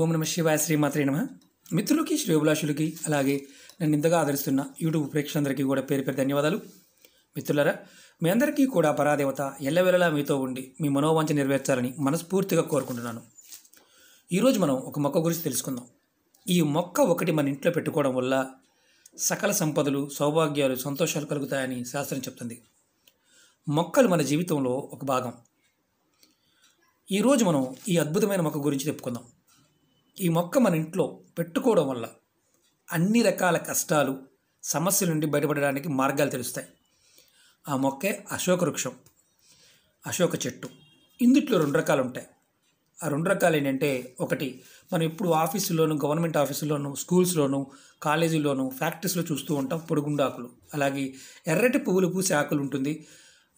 ఓం నమ శివాయ శ్రీమాత్రే నమ. మిత్రులకి శ్రేయోభిలాషులకి అలాగే నన్ను ఇంతగా ఆదరిస్తున్న యూట్యూబ్ ప్రేక్షకులందరికీ కూడా పేరు పేరు ధన్యవాదాలు. మిత్రులారా, మీ అందరికీ కూడా పరాదేవత ఎల్లవేళలా మీతో ఉండి మీ మనోవాంఛ నెరవేర్చాలని మనస్ఫూర్తిగా కోరుకుంటున్నాను. ఈరోజు మనం ఒక మొక్క గురించి తెలుసుకుందాం. ఈ మొక్క ఒకటి మన ఇంట్లో పెట్టుకోవడం వల్ల సకల సంపదలు, సౌభాగ్యాలు, సంతోషాలు కలుగుతాయని శాస్త్రం చెప్తుంది. మొక్కలు మన జీవితంలో ఒక భాగం. ఈరోజు మనం ఈ అద్భుతమైన మొక్క గురించి చెప్పుకుందాం. ఈ మొక్క మన ఇంట్లో పెట్టుకోవడం వల్ల అన్ని రకాల కష్టాలు, సమస్యల నుండి బయటపడడానికి మార్గాలు తెలుస్తాయి. ఆ మొక్కే అశోక వృక్షం, అశోక చెట్టు. ఇందుట్లో రెండు రకాలు ఉంటాయి. ఆ రెండు రకాలు ఏంటంటే, ఒకటి మనం ఇప్పుడు ఆఫీసుల్లోనూ, గవర్నమెంట్ ఆఫీసుల్లోనూ, స్కూల్స్లోనూ, కాలేజీల్లోనూ, ఫ్యాక్టరీస్లో చూస్తూ ఉంటాం పొడుగుండాకులు. అలాగే ఎర్రటి పువ్వులు పూసే ఆకులు ఉంటుంది.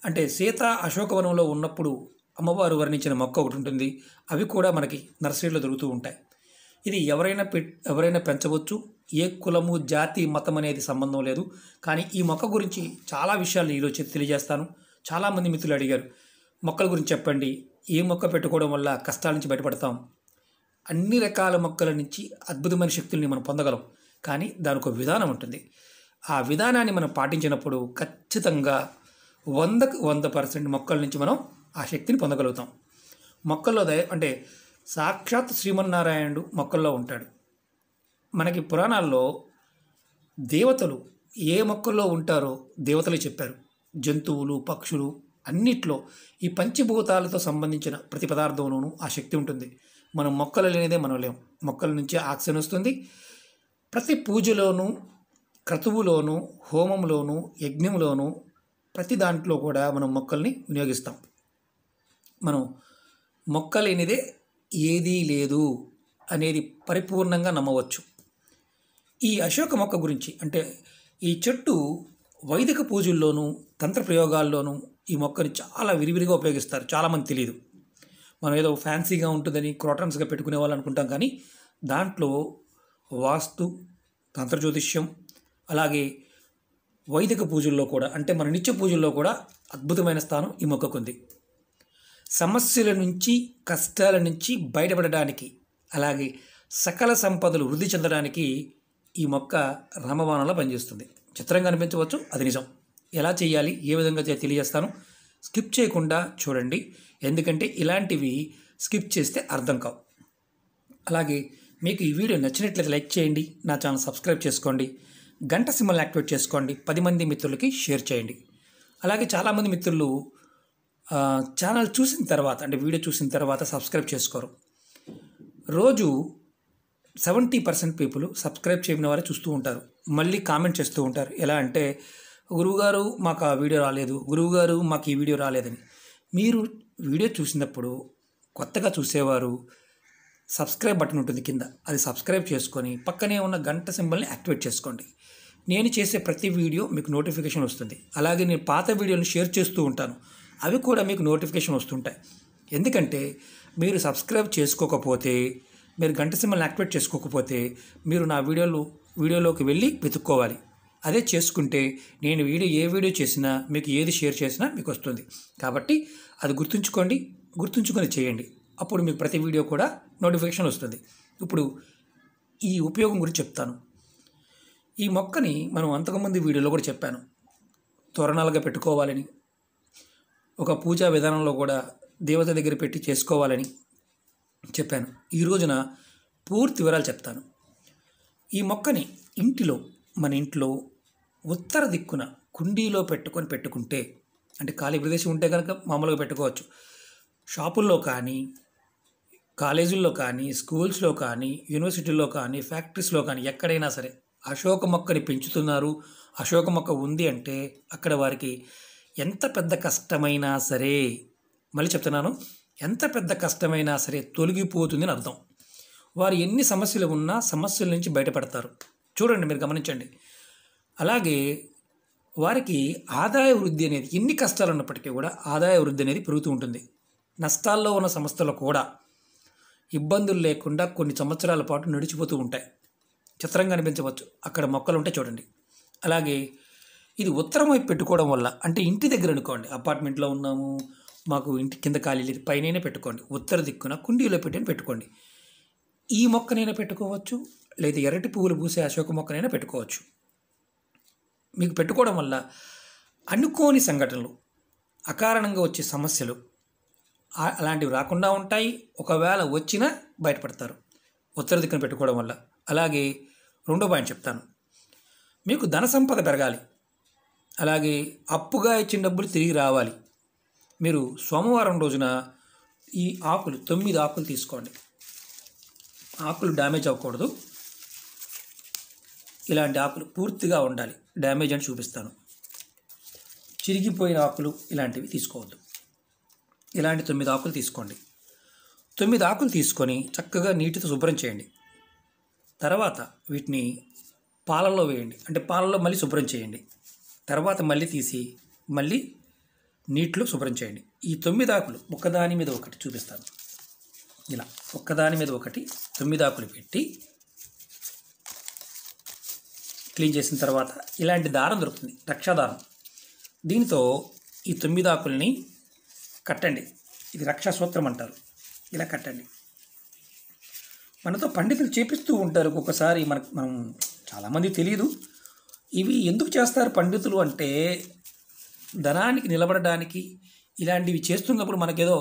అంటే సీత అశోకవనంలో ఉన్నప్పుడు అమ్మవారు వర్ణించిన మొక్క ఒకటి ఉంటుంది. అవి కూడా మనకి నర్సరీలో దొరుకుతూ ఉంటాయి. ఇది ఎవరైనా పెంచవచ్చు. ఏ కులము, జాతి, మతం అనేది సంబంధం లేదు. కానీ ఈ మొక్క గురించి చాలా విషయాలు ఈరోజు తెలియజేస్తాను. చాలామంది మిత్రులు అడిగారు, మొక్కల గురించి చెప్పండి, ఏ మొక్క పెట్టుకోవడం వల్ల కష్టాల నుంచి బయటపడతాం. అన్ని రకాల మొక్కల నుంచి అద్భుతమైన శక్తుల్ని మనం పొందగలం. కానీ దానికి ఒక విధానం ఉంటుంది. ఆ విధానాన్ని మనం పాటించినప్పుడు ఖచ్చితంగా 100% మొక్కల నుంచి మనం ఆ శక్తిని పొందగలుగుతాం. మొక్కల్లో అంటే సాక్షాత్ శ్రీమన్నారాయణుడు మొక్కల్లో ఉంటాడు. మనకి పురాణాల్లో దేవతలు ఏ మొక్కల్లో ఉంటారో దేవతలు చెప్పారు. జంతువులు, పక్షులు అన్నిట్లో ఈ పంచభూతాలతో సంబంధించిన ప్రతి పదార్థంలోనూ ఆ శక్తి ఉంటుంది. మనం మొక్కలు లేనిదే మనం లేం. మొక్కల నుంచి ఆక్సిజన్ వస్తుంది. ప్రతి పూజలోనూ, క్రతువులోనూ, హోమంలోనూ, యజ్ఞంలోనూ, ప్రతి దాంట్లో కూడా మనం మొక్కల్ని వినియోగిస్తాం. మనం మొక్క లేనిదే ఏదీ లేదు అనేది పరిపూర్ణంగా నమ్మవచ్చు. ఈ అశోక మొక్క గురించి అంటే, ఈ చెట్టు వైదిక పూజల్లోనూ, తంత్ర ప్రయోగాల్లోనూ ఈ మొక్కని చాలా విరివిరిగా ఉపయోగిస్తారు. చాలామంది తెలియదు. మనం ఏదో ఫ్యాన్సీగా ఉంటుందని క్రోటన్స్గా పెట్టుకునే వాళ్ళు అనుకుంటాం. కానీ దాంట్లో వాస్తు, తంత్ర జ్యోతిష్యం, అలాగే వైదిక పూజల్లో కూడా, అంటే మన నిత్య పూజల్లో కూడా అద్భుతమైన స్థానం ఈ మొక్కకుంది. సమస్యల నుంచి, కష్టాల నుంచి బయటపడడానికి, అలాగే సకల సంపదలు వృద్ధి చెందడానికి ఈ మొక్క రామబాణంలా పనిచేస్తుంది. చిత్రంగా అనిపించవచ్చు, అది నిజం. ఎలా చేయాలి, ఏ విధంగా తెలియజేస్తాను. స్కిప్ చేయకుండా చూడండి, ఎందుకంటే ఇలాంటివి స్కిప్ చేస్తే అర్థం కావు. అలాగే మీకు ఈ వీడియో నచ్చినట్లయితే లైక్ చేయండి, నా ఛానల్ సబ్స్క్రైబ్ చేసుకోండి, గంట సింబల్ని యాక్టివేట్ చేసుకోండి, 10 మంది మిత్రులకి షేర్ చేయండి. అలాగే చాలామంది మిత్రులు ఛానల్ చూసిన తర్వాత, అంటే వీడియో చూసిన తర్వాత సబ్స్క్రైబ్ చేసుకోరు. రోజు 70% పీపుల్ సబ్స్క్రైబ్ చేయని వారే చూస్తూ ఉంటారు. మళ్ళీ కామెంట్ చేస్తూ ఉంటారు. ఎలా అంటే, గురువుగారు మాకు ఆ వీడియో రాలేదు, గురువుగారు మాకు ఈ వీడియో రాలేదని. మీరు వీడియో చూసినప్పుడు కొత్తగా చూసేవారు సబ్స్క్రైబ్ బటన్ ఉంటుంది కింద, అది సబ్స్క్రైబ్ చేసుకొని పక్కనే ఉన్న గంట సింబల్ని యాక్టివేట్ చేసుకోండి. నేను చేసే ప్రతి వీడియో మీకు నోటిఫికేషన్ వస్తుంది. అలాగే నేను పాత వీడియోని షేర్ చేస్తూ ఉంటాను, అవి కూడా మీకు నోటిఫికేషన్ వస్తుంటాయి. ఎందుకంటే మీరు సబ్స్క్రైబ్ చేసుకోకపోతే, మీరు గంట సింబల్ని యాక్టివేట్ చేసుకోకపోతే మీరు నా వీడియోలోకి వెళ్ళి వెతుక్కోవాలి. అదే చేసుకుంటే నేను ఏ వీడియో చేసినా, మీకు ఏది షేర్ చేసినా మీకు వస్తుంది. కాబట్టి అది గుర్తుంచుకొని చేయండి. అప్పుడు మీకు ప్రతి వీడియో కూడా నోటిఫికేషన్ వస్తుంది. ఇప్పుడు ఈ ఉపయోగం గురించి చెప్తాను. ఈ మొక్కని మనం అంతకుముందు వీడియోలో కూడా చెప్పాను. తోరణాలుగా పెట్టుకోవాలని, ఒక పూజా విధానంలో కూడా దేవత దగ్గర పెట్టి చేసుకోవాలని చెప్పాను. ఈ రోజున పూర్తి వివరాలు చెప్తాను. ఈ మొక్కని మన ఇంట్లో ఉత్తర దిక్కున కుండీలో పెట్టుకుంటే, అంటే ఖాళీ ప్రదేశం ఉంటే కనుక మామూలుగా పెట్టుకోవచ్చు. షాపుల్లో కానీ, కాలేజీల్లో కానీ, స్కూల్స్లో కానీ, యూనివర్సిటీల్లో కానీ, ఫ్యాక్టరీస్లో కానీ, ఎక్కడైనా సరే అశోక మొక్కని పెంచుతున్నారు, అశోక మొక్క ఉంది అంటే అక్కడ వారికి ఎంత పెద్ద కష్టమైనా సరే, మళ్ళీ చెప్తున్నాను, ఎంత పెద్ద కష్టమైనా సరే తొలగిపోతుందని అర్థం. వారు ఎన్ని సమస్యలు ఉన్నా సమస్యల నుంచి బయటపడతారు. చూడండి, మీరు గమనించండి. అలాగే వారికి ఆదాయ వృద్ధి అనేది, ఎన్ని కష్టాలు ఉన్నప్పటికీ కూడా ఆదాయ వృద్ధి అనేది పెరుగుతూ ఉంటుంది. నష్టాల్లో ఉన్న సంస్థలు కూడా ఇబ్బందులు లేకుండా కొన్ని సంవత్సరాల పాటు నడిచిపోతూ ఉంటాయి. చిత్రంగా అనిపించవచ్చు, అక్కడ మొక్కలు ఉంటే చూడండి. అలాగే ఇది ఉత్తరం వైపు పెట్టుకోవడం వల్ల, అంటే ఇంటి దగ్గర అనుకోండి, అపార్ట్మెంట్లో ఉన్నాము, మాకు ఇంటి కింద ఖాళీ లేదు, పైన పెట్టుకోండి, ఉత్తర దిక్కున కుండీలో పెట్టుకోండి. ఈ మొక్కనైనా పెట్టుకోవచ్చు, లేదా ఎర్రటి పువ్వులు పూసే అశోక మొక్కనైనా పెట్టుకోవచ్చు. మీకు పెట్టుకోవడం వల్ల అనుకోని సంఘటనలు, అకారణంగా వచ్చే సమస్యలు అలాంటివి రాకుండా ఉంటాయి. ఒకవేళ వచ్చినా బయటపడతారు ఉత్తర దిక్కున పెట్టుకోవడం వల్ల. అలాగే రెండో పాయింట్ చెప్తాను. మీకు ధన సంపద పెరగాలి, అలాగే అప్పుగా ఇచ్చిన డబ్బులు తిరిగి రావాలి. మీరు సోమవారం రోజున ఈ ఆకులు 9 ఆకులు తీసుకోండి. ఆకులు డ్యామేజ్ అవ్వకూడదు, ఇలాంటి ఆకులు పూర్తిగా ఉండాలి. డ్యామేజ్ అని చూపిస్తాను. చిరిగిపోయిన ఆకులు ఇలాంటివి తీసుకోవద్దు. ఇలాంటి 9 ఆకులు తీసుకోండి. 9 ఆకులు తీసుకొని చక్కగా నీటితో శుభ్రం చేయండి. తర్వాత వీటిని పాలల్లో వేయండి, అంటే పాలల్లో మళ్ళీ శుభ్రం చేయండి. తర్వాత మళ్ళీ తీసి మళ్ళీ నీటిలో శుభ్రం చేయండి. ఈ 9 ఆకులు ఒకదాని మీద ఒకటి చూపిస్తాను. ఇలా ఒక్కదాని మీద ఒకటి 9 ఆకులు పెట్టి క్లీన్ చేసిన తర్వాత ఇలాంటి దారం దొరుకుతుంది, రక్షాదారం. దీనితో ఈ 9 ఆకుల్ని కట్టండి. ఇది రక్షాసూత్రం అంటారు. ఇలా కట్టండి. మనతో పండితులు చేపిస్తూ ఉంటారు ఒక్కొక్కసారి. మనం చాలామంది తెలియదు. ఇవి ఎందుకు చేస్తారు పండితులు అంటే, ధనానికి నిలబడడానికి. ఇలాంటివి చేస్తున్నప్పుడు మనకేదో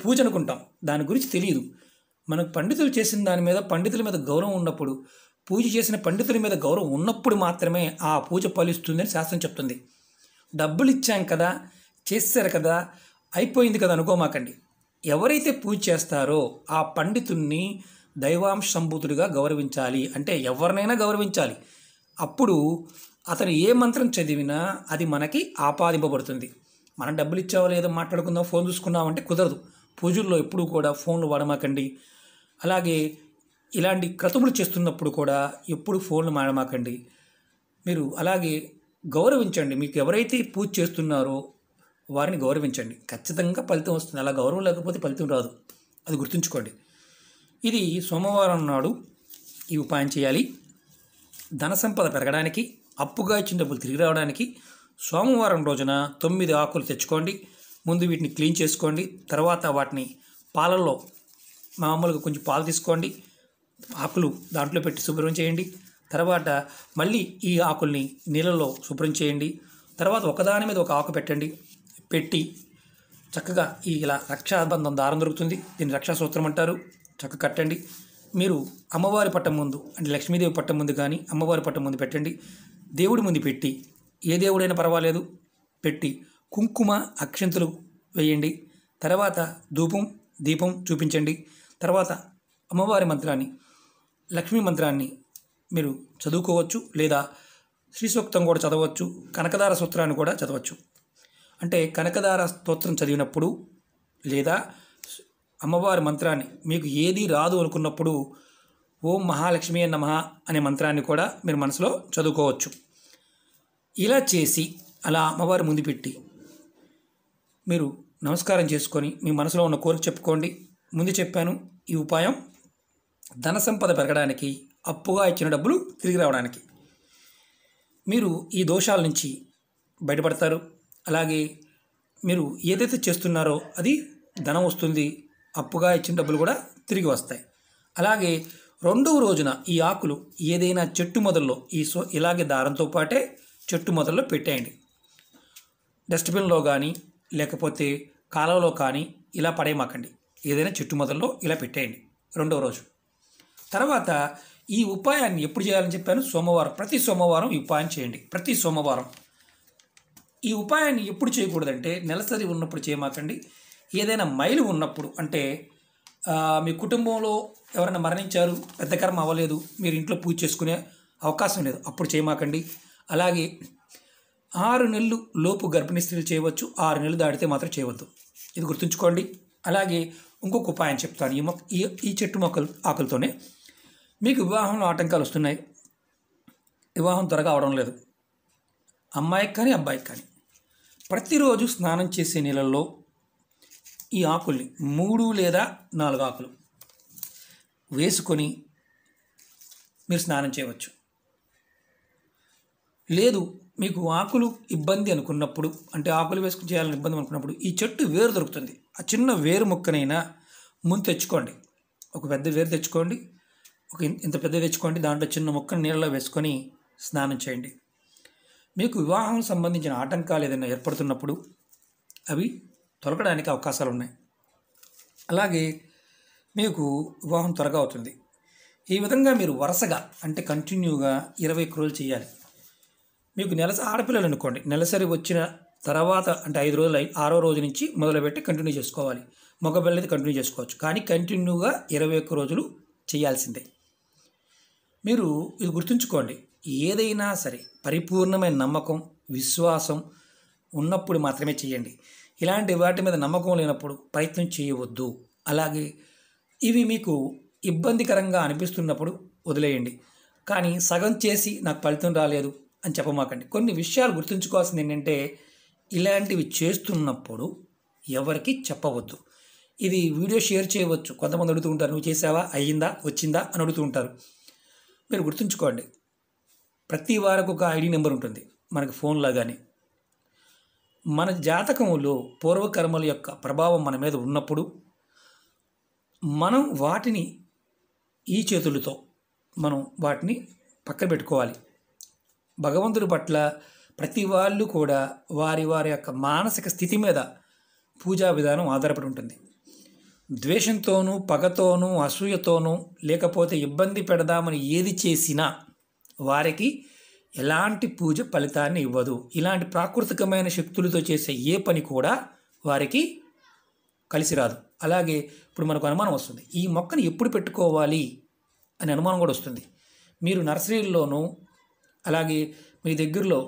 పూజ అనుకుంటాం, దాని గురించి తెలియదు. మనకు పండితులు చేసిన దాని మీద, పండితుల మీద గౌరవం ఉన్నప్పుడు, పూజ చేసిన పండితుల మీద గౌరవం ఉన్నప్పుడు మాత్రమే ఆ పూజ ఫలిస్తుందని శాస్త్రం చెప్తుంది. డబ్బులు ఇచ్చాం కదా, చేశారు కదా, అయిపోయింది కదా అనుకోమాకండి. ఎవరైతే పూజ చేస్తారో ఆ పండితుణ్ణి దైవాంశ సంభూతుడిగా గౌరవించాలి. అంటే ఎవరినైనా గౌరవించాలి. అప్పుడు అతను ఏ మంత్రం చదివినా అది మనకి ఆపాదింపబడుతుంది. మనం డబ్బులు ఇచ్చావో లేదో మాట్లాడుకుందాం, ఫోన్ చూసుకున్నామంటే కుదరదు. పూజల్లో ఎప్పుడూ కూడా ఫోన్లు వాడమాకండి. అలాగే ఇలాంటి క్రతువులు చేస్తున్నప్పుడు కూడా ఎప్పుడు ఫోన్లు వాడమాకండి. మీరు అలాగే గౌరవించండి. మీకు ఎవరైతే పూజ చేస్తున్నారో వారిని గౌరవించండి. ఖచ్చితంగా ఫలితం వస్తుంది. అలా గౌరవం లేకపోతే ఫలితం రాదు, అది గుర్తుంచుకోండి. ఇది సోమవారం నాడు ఈ ఉపాయం చేయాలి. ధన సంపద పెరగడానికి, అప్పుగా ఇచ్చిన డబ్బులు తిరిగి రావడానికి సోమవారం రోజున 9 ఆకులు తెచ్చుకోండి. ముందు వీటిని క్లీన్ చేసుకోండి. తర్వాత వాటిని పాలల్లో మామూలుగా కొంచెం పాలు తీసుకోండి, ఆకులు దాంట్లో పెట్టి శుభ్రం చేయండి. తర్వాత మళ్ళీ ఈ ఆకుల్ని నీళ్ళలో శుభ్రం చేయండి. తర్వాత ఒకదాని మీద ఒక ఆకు పెట్టి చక్కగా ఇలా రక్షాబంధం దారం దొరుకుతుంది, దీన్ని రక్షాసూత్రం అంటారు. చక్కగా కట్టండి. మీరు అమ్మవారి పట్టం ముందు, అంటే లక్ష్మీదేవి పట్టం ముందు కానీ అమ్మవారి పట్టం ముందు పెట్టండి. దేవుడి ముందు పెట్టి, ఏ దేవుడైనా పర్వాలేదు, పెట్టి కుంకుమ అక్షంతలు వేయండి. తర్వాత ధూపం దీపం చూపించండి. తర్వాత అమ్మవారి మంత్రాన్ని, లక్ష్మీ మంత్రాన్ని మీరు చదువుకోవచ్చు, లేదా శ్రీ సూక్తం కూడా చదవచ్చు, కనకదార సూత్రాన్ని కూడా చదవచ్చు. అంటే కనకదార స్తోత్రం చదివినప్పుడు లేదా అమ్మవారి మంత్రాన్ని మీకు ఏది రాదు అనుకున్నప్పుడు ఓం మహాలక్ష్మి నమః అనే మంత్రాన్ని కూడా మీరు మనసులో చదువుకోవచ్చు. ఇలా చేసి అలా అమ్మవారి ముందు పెట్టి మీరు నమస్కారం చేసుకొని మీ మనసులో ఉన్న కోరిక చెప్పుకోండి. ముందు చెప్పాను, ఈ ఉపాయం ధన సంపద పెరగడానికి, అప్పుగా ఇచ్చిన డబ్బులు తిరిగి రావడానికి. మీరు ఈ దోషాల నుంచి బయటపడతారు. అలాగే మీరు ఏదైతే చేస్తున్నారో అది ధనం వస్తుంది, అప్పుగా ఇచ్చిన డబ్బులు కూడా తిరిగి వస్తాయి. అలాగే రెండవ రోజున ఈ ఆకులు ఏదైనా చెట్టు మొదల్లో ఇలాగే దారంతో పాటే చెట్టు మొదల్లో పెట్టేయండి. డస్ట్బిన్లో కానీ లేకపోతే కాలువలో కానీ ఇలా పడేయమాకండి. ఏదైనా చెట్టు మొదల్లో ఇలా పెట్టేయండి రెండవ రోజు. తర్వాత ఈ ఉపాయాన్ని ఎప్పుడు చేయాలని చెప్పాను? సోమవారం. ప్రతి సోమవారం ఈ ఉపాయం చేయండి. ప్రతి సోమవారం. ఈ ఉపాయాన్ని ఎప్పుడు చేయకూడదంటే నెలసరి ఉన్నప్పుడు చేయమాకండి. ఏదైనా మైలు ఉన్నప్పుడు, అంటే మీ కుటుంబంలో ఎవరైనా మరణించారు, పెద్ద కర్మ అవ్వలేదు, మీరు ఇంట్లో పూజ చేసుకునే అవకాశం లేదు, అప్పుడు చేయమాకండి. అలాగే 6 నెలలు లోపు గర్భిణీ స్త్రీలు చేయవచ్చు, 6 నెలలు దాటితే మాత్రం చేయవద్దు. ఇది గుర్తుంచుకోండి. అలాగే ఇంకొక ఉపాయం చెప్తాను. ఈ చెట్టు ఆకులతోనే మీకు వివాహంలో ఆటంకాలు వస్తున్నాయి, వివాహం త్వరగా అవడం లేదు, అమ్మాయికి కానీ అబ్బాయికి కానీ, ప్రతిరోజు స్నానం చేసే నీళ్ళల్లో ఈ ఆకుల్ని 3 లేదా 4 ఆకులు వేసుకొని మీరు స్నానం చేయవచ్చు. లేదు మీకు ఆకులు ఇబ్బంది అనుకున్నప్పుడు, అంటే ఆకులు వేసుకుని చేయాలని ఇబ్బంది అనుకున్నప్పుడు ఈ చెట్టు వేరు దొరుకుతుంది. ఆ చిన్న వేరు ముక్కనైనా ముందు తెచ్చుకోండి. ఒక పెద్ద వేరు తెచ్చుకోండి, ఇంత పెద్దది తెచ్చుకోండి, దాంట్లో చిన్న ముక్కను నీళ్ళలో వేసుకొని స్నానం చేయండి. మీకు వివాహం సంబంధించిన ఆటంకాలు ఏదైనా ఏర్పడుతున్నప్పుడు అవి తొలగడానికి అవకాశాలు ఉన్నాయి. అలాగే మీకు వివాహం త్వరగా అవుతుంది. ఈ విధంగా మీరు వరుసగా అంటే కంటిన్యూగా 21 రోజులు చేయాలి. మీకు ఆడపిల్లలు అనుకోండి, నెలసరి వచ్చిన తర్వాత అంటే 5 రోజులు 6వ రోజు నుంచి మొదలుపెట్టి కంటిన్యూ చేసుకోవాలి. మగపిల్లలది కంటిన్యూ చేసుకోవచ్చు, కానీ కంటిన్యూగా 21 రోజులు చేయాల్సిందే. మీరు ఇది గుర్తుంచుకోండి, ఏదైనా సరే పరిపూర్ణమైన నమ్మకం, విశ్వాసం ఉన్నప్పుడు మాత్రమే చేయండి. ఇలాంటి వాటి మీద నమ్మకం లేనప్పుడు ప్రయత్నం చేయవద్దు. అలాగే ఇవి మీకు ఇబ్బందికరంగా అనిపిస్తున్నప్పుడు వదిలేయండి. కానీ సగం చేసి నాకు ఫలితం రాలేదు అని చెప్పమాకండి. కొన్ని విషయాలు గుర్తుంచుకోవాల్సింది ఏంటంటే, ఇలాంటివి చేస్తున్నప్పుడు ఎవరికి చెప్పవద్దు. ఇది వీడియో షేర్ చేయవచ్చు. కొంతమంది అడుగుతూ ఉంటారు, నువ్వు చేసావా, అయ్యిందా, వచ్చిందా అని అడుగుతూ ఉంటారు. మీరు గుర్తుంచుకోండి, ప్రతి వారికి ఒక ఐడి నెంబర్ ఉంటుంది మనకి ఫోన్లో. కానీ మన జాతకంలో పూర్వకర్మల యొక్క ప్రభావం మన మీద ఉన్నప్పుడు మనం వాటిని ఈ చేతులతో మనం వాటిని పక్కన పెట్టుకోవాలి. భగవంతుడి పట్ల ప్రతి వాళ్ళు కూడా వారి వారి యొక్క మానసిక స్థితి మీద పూజా విధానం ఆధారపడి ఉంటుంది. ద్వేషంతోనూ, పగతోనూ, అసూయతోనూ, లేకపోతే ఇబ్బంది పెడదామని ఏది చేసినా వారికి ఎలాంటి పూజ ఫలితాన్ని ఇవ్వదు. ఇలాంటి ప్రాకృతికమైన శక్తులతో చేసే ఏ పని కూడా వారికి కలిసి రాదు. అలాగే ఇప్పుడు మనకు అనుమానం వస్తుంది, ఈ మొక్కను ఎప్పుడు పెట్టుకోవాలి అని అనుమానం కూడా వస్తుంది. మీరు నర్సరీల్లోనూ అలాగే మీ దగ్గరలో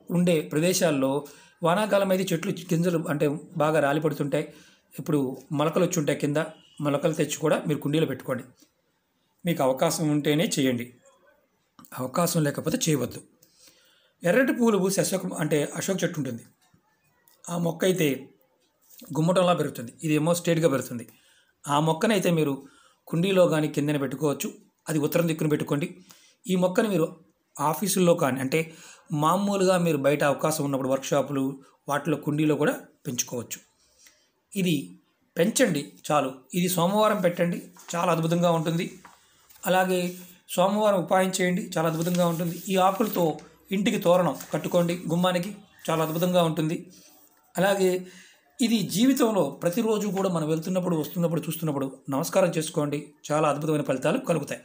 ఉండే ప్రదేశాల్లో వానాకాలం అయితే చెట్లు గింజలు అంటే బాగా రాలిపడుతుంటాయి. ఇప్పుడు మొలకలు వచ్చి ఉంటాయి కింద, మొలకలు తెచ్చి కూడా మీరు కుండీలో పెట్టుకోండి. మీకు అవకాశం ఉంటేనే చేయండి, అవకాశం లేకపోతే చేయవద్దు. ఎర్రటి పూలు పూసి అశోక చెట్టు ఉంటుంది. ఆ మొక్క అయితే గుమ్మటంలా పెరుగుతుంది, ఇదేమో స్ట్రేట్గా పెరుగుతుంది. ఆ మొక్కనైతే మీరు కుండీలో కానీ కిందనే పెట్టుకోవచ్చు. అది ఉత్తరం దిక్కున పెట్టుకోండి. ఈ మొక్కను మీరు ఆఫీసుల్లో కానీ అంటే మామూలుగా మీరు బయట అవకాశం ఉన్నప్పుడు వర్క్షాపులు వాటిలో కుండీలో కూడా పెంచుకోవచ్చు. ఇది పెంచండి చాలు. ఇది సోమవారం పెట్టండి, చాలా అద్భుతంగా ఉంటుంది. అలాగే సోమవారం ఉపాయం చేయండి, చాలా అద్భుతంగా ఉంటుంది. ఈ ఆకులతో ఇంటికి తోరణం కట్టుకోండి, గుమ్మానికి, చాలా అద్భుతంగా ఉంటుంది. అలాగే ఇది జీవితంలో ప్రతిరోజు కూడా మనం వెళ్తున్నప్పుడు, వస్తున్నప్పుడు, చూస్తున్నప్పుడు నమస్కారం చేసుకోండి, చాలా అద్భుతమైన ఫలితాలు కలుగుతాయి.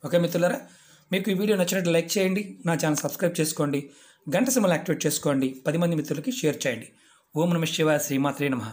ఓకే మిత్రులారా, మీకు ఈ వీడియో నచ్చినట్టు లైక్ చేయండి, నా ఛానల్ సబ్స్క్రైబ్ చేసుకోండి, గంట సింబల్ యాక్టివేట్ చేసుకోండి, 10 మంది మిత్రులకి షేర్ చేయండి. ఓం నమః శివాయ, శ్రీమాత్రే నమః.